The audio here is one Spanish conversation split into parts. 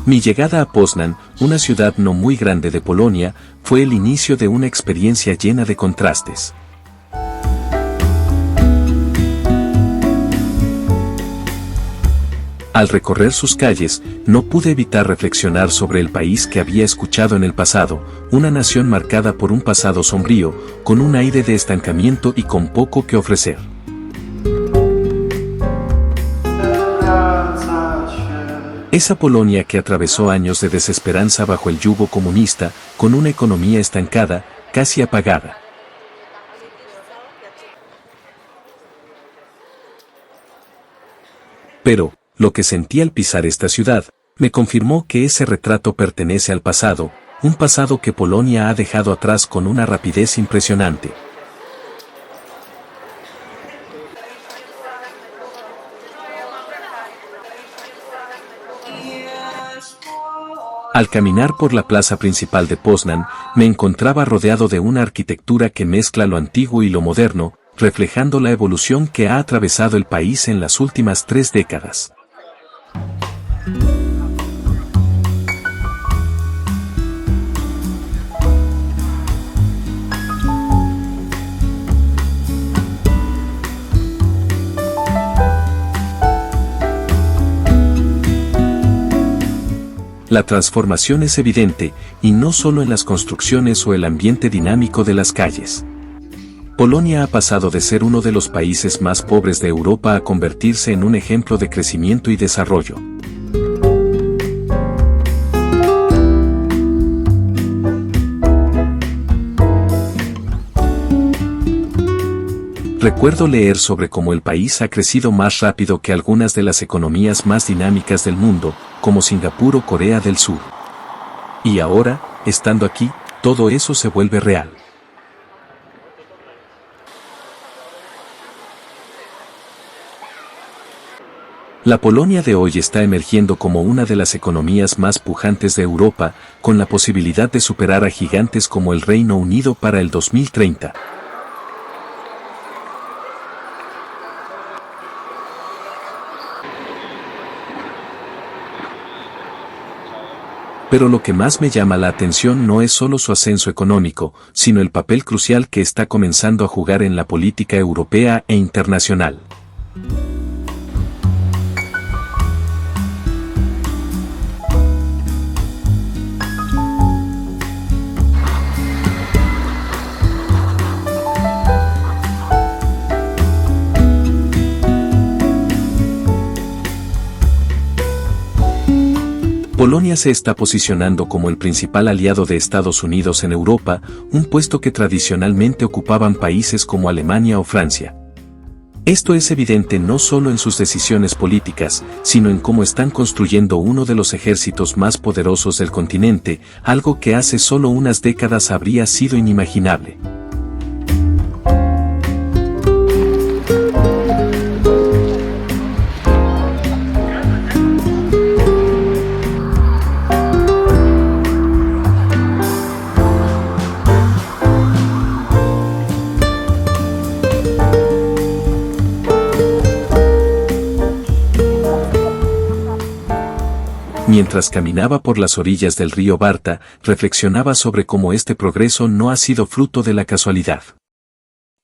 Mi llegada a Poznań, una ciudad no muy grande de Polonia, fue el inicio de una experiencia llena de contrastes. Al recorrer sus calles, no pude evitar reflexionar sobre el país que había escuchado en el pasado, una nación marcada por un pasado sombrío, con un aire de estancamiento y con poco que ofrecer. Esa Polonia que atravesó años de desesperanza bajo el yugo comunista, con una economía estancada, casi apagada. Pero, lo que sentí al pisar esta ciudad, me confirmó que ese retrato pertenece al pasado, un pasado que Polonia ha dejado atrás con una rapidez impresionante. Al caminar por la plaza principal de Poznań, me encontraba rodeado de una arquitectura que mezcla lo antiguo y lo moderno, reflejando la evolución que ha atravesado el país en las últimas 3 décadas. La transformación es evidente, y no solo en las construcciones o el ambiente dinámico de las calles. Polonia ha pasado de ser uno de los países más pobres de Europa a convertirse en un ejemplo de crecimiento y desarrollo. Recuerdo leer sobre cómo el país ha crecido más rápido que algunas de las economías más dinámicas del mundo, como Singapur o Corea del Sur. Y ahora, estando aquí, todo eso se vuelve real. La Polonia de hoy está emergiendo como una de las economías más pujantes de Europa, con la posibilidad de superar a gigantes como el Reino Unido para el 2030. Pero lo que más me llama la atención no es solo su ascenso económico, sino el papel crucial que está comenzando a jugar en la política europea e internacional. Polonia se está posicionando como el principal aliado de Estados Unidos en Europa, un puesto que tradicionalmente ocupaban países como Alemania o Francia. Esto es evidente no solo en sus decisiones políticas, sino en cómo están construyendo uno de los ejércitos más poderosos del continente, algo que hace solo unas décadas habría sido inimaginable. Mientras caminaba por las orillas del río Barta, reflexionaba sobre cómo este progreso no ha sido fruto de la casualidad.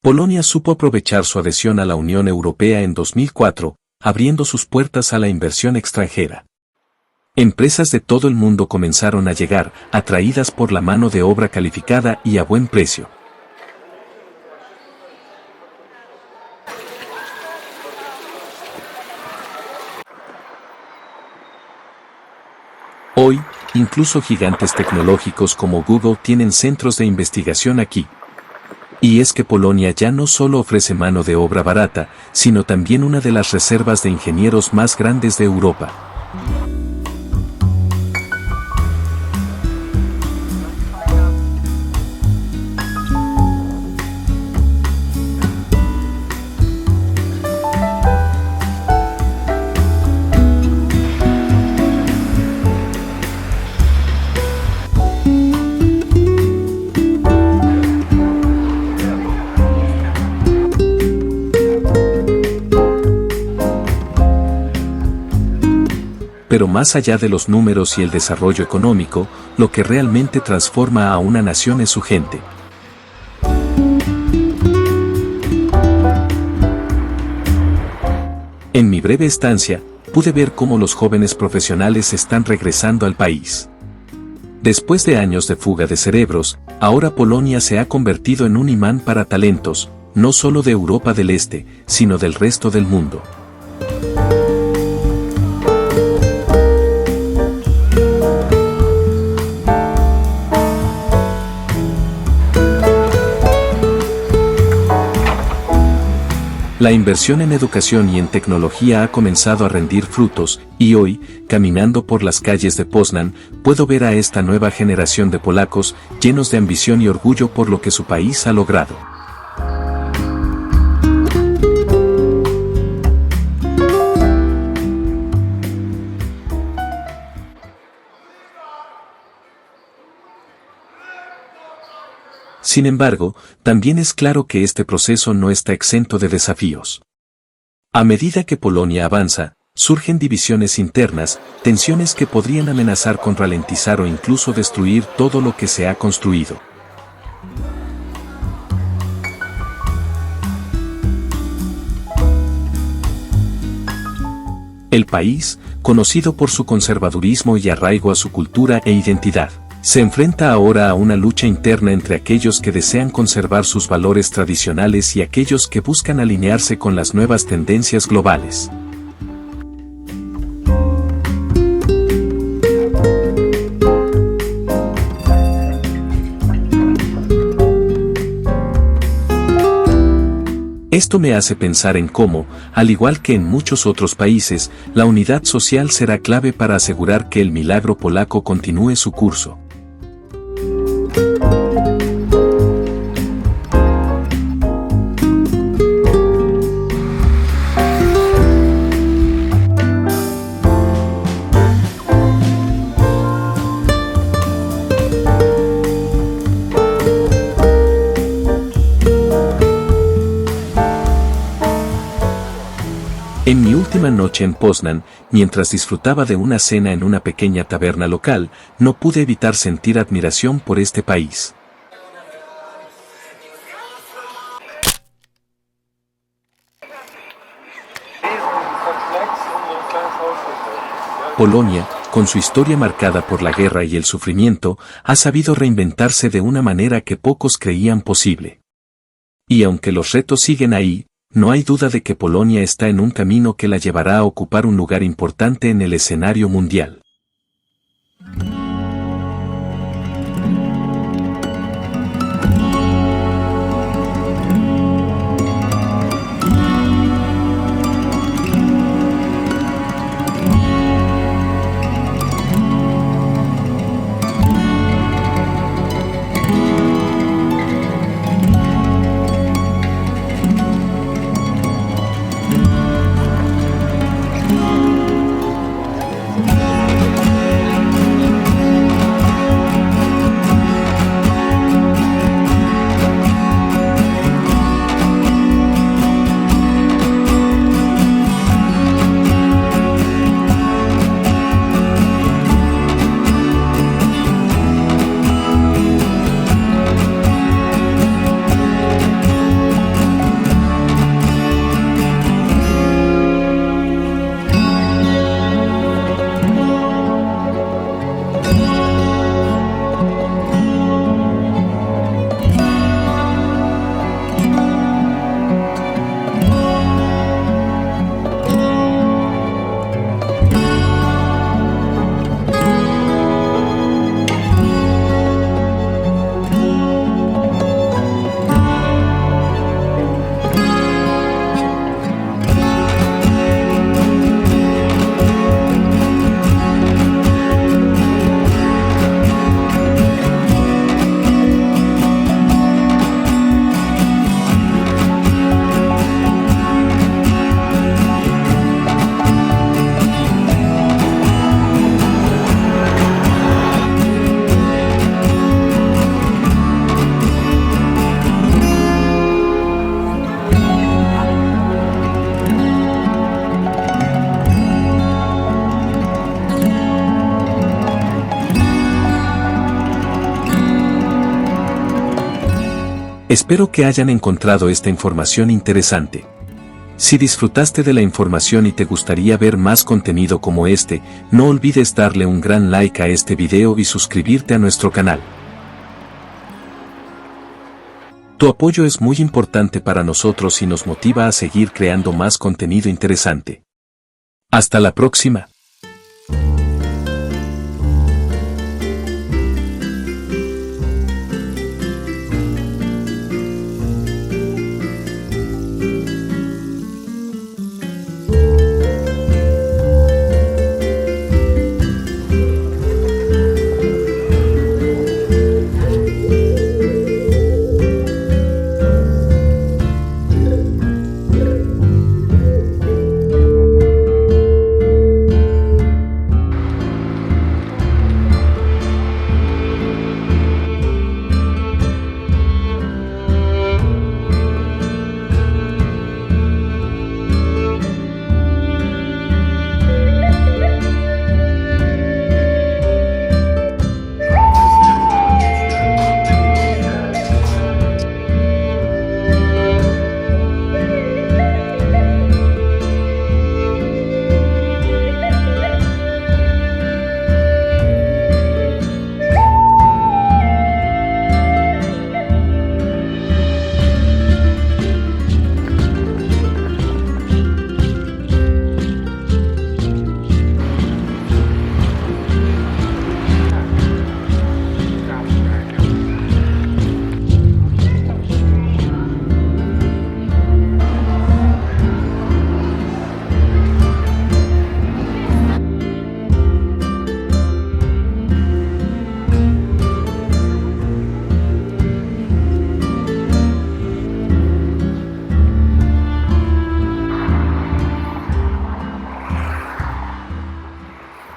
Polonia supo aprovechar su adhesión a la Unión Europea en 2004, abriendo sus puertas a la inversión extranjera. Empresas de todo el mundo comenzaron a llegar, atraídas por la mano de obra calificada y a buen precio. Hoy, incluso gigantes tecnológicos como Google tienen centros de investigación aquí. Y es que Polonia ya no solo ofrece mano de obra barata, sino también una de las reservas de ingenieros más grandes de Europa. Pero más allá de los números y el desarrollo económico, lo que realmente transforma a una nación es su gente. En mi breve estancia, pude ver cómo los jóvenes profesionales están regresando al país. Después de años de fuga de cerebros, ahora Polonia se ha convertido en un imán para talentos, no solo de Europa del Este, sino del resto del mundo. La inversión en educación y en tecnología ha comenzado a rendir frutos, y hoy, caminando por las calles de Poznań, puedo ver a esta nueva generación de polacos, llenos de ambición y orgullo por lo que su país ha logrado. Sin embargo, también es claro que este proceso no está exento de desafíos. A medida que Polonia avanza, surgen divisiones internas, tensiones que podrían amenazar con ralentizar o incluso destruir todo lo que se ha construido. El país, conocido por su conservadurismo y arraigo a su cultura e identidad, se enfrenta ahora a una lucha interna entre aquellos que desean conservar sus valores tradicionales y aquellos que buscan alinearse con las nuevas tendencias globales. Esto me hace pensar en cómo, al igual que en muchos otros países, la unidad social será clave para asegurar que el milagro polaco continúe su curso. En mi última noche en Poznań, mientras disfrutaba de una cena en una pequeña taberna local, no pude evitar sentir admiración por este país. Polonia, con su historia marcada por la guerra y el sufrimiento, ha sabido reinventarse de una manera que pocos creían posible. Y aunque los retos siguen ahí, no hay duda de que Polonia está en un camino que la llevará a ocupar un lugar importante en el escenario mundial. Espero que hayan encontrado esta información interesante. Si disfrutaste de la información y te gustaría ver más contenido como este, no olvides darle un gran like a este video y suscribirte a nuestro canal. Tu apoyo es muy importante para nosotros y nos motiva a seguir creando más contenido interesante. Hasta la próxima.